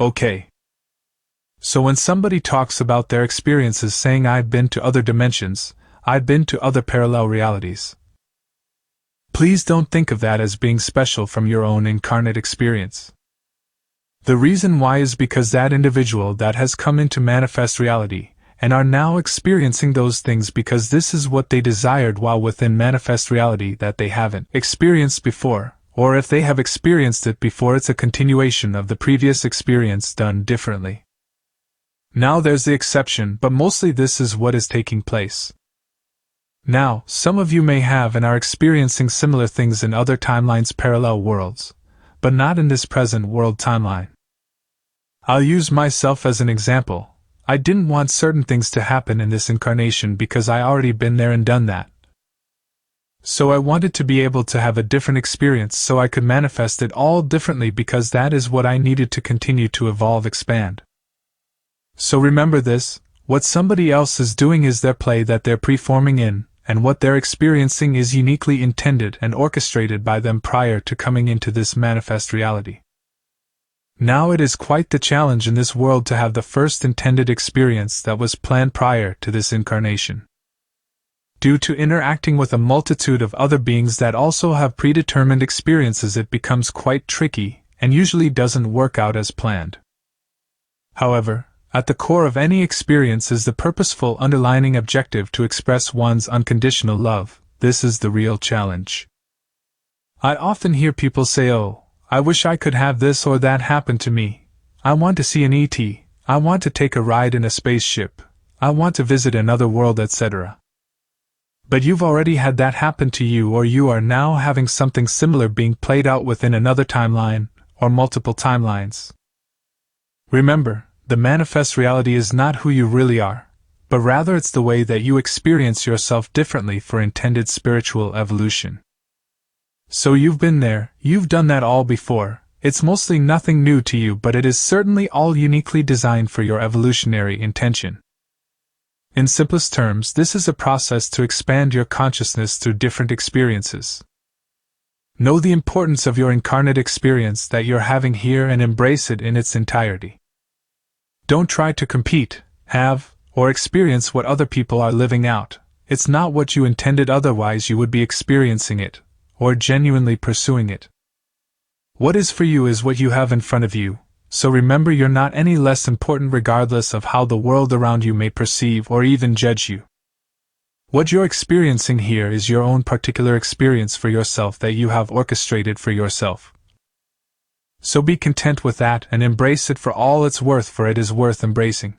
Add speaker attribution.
Speaker 1: Okay. So when somebody talks about their experiences saying I've been to other dimensions, I've been to other parallel realities, please don't think of that as being special from your own incarnate experience. The reason why is because that individual that has come into manifest reality and are now experiencing those things because this is what they desired while within manifest reality that they haven't experienced before, or if they have experienced it before, it's a continuation of the previous experience done differently. Now there's the exception, but mostly this is what is taking place. Now, some of you may have and are experiencing similar things in other timelines, parallel worlds, but not in this present world timeline. I'll use myself as an example. I didn't want certain things to happen in this incarnation because I already been there and done that. So I wanted to be able to have a different experience so I could manifest it all differently because that is what I needed to continue to evolve, expand. So remember this, what somebody else is doing is their play that they're preforming in, and what they're experiencing is uniquely intended and orchestrated by them prior to coming into this manifest reality. Now it is quite the challenge in this world to have the first intended experience that was planned prior to this incarnation. Due to interacting with a multitude of other beings that also have predetermined experiences, it becomes quite tricky and usually doesn't work out as planned. However, at the core of any experience is the purposeful underlying objective to express one's unconditional love. This is the real challenge. I often hear people say, "Oh, I wish I could have this or that happen to me. I want to see an ET. I want to take a ride in a spaceship. I want to visit another world, etc." But you've already had that happen to you, or you are now having something similar being played out within another timeline, or multiple timelines. Remember, the manifest reality is not who you really are, but rather it's the way that you experience yourself differently for intended spiritual evolution. So you've been there, you've done that all before, it's mostly nothing new to you, but it is certainly all uniquely designed for your evolutionary intention. In simplest terms, this is a process to expand your consciousness through different experiences. Know the importance of your incarnate experience that you're having here and embrace it in its entirety. Don't try to compete, have, or experience what other people are living out. It's not what you intended, otherwise you would be experiencing it, or genuinely pursuing it. What is for you is what you have in front of you, so remember you're not any less important regardless of how the world around you may perceive or even judge you. What you're experiencing here is your own particular experience for yourself that you have orchestrated for yourself. So be content with that and embrace it for all it's worth, for it is worth embracing.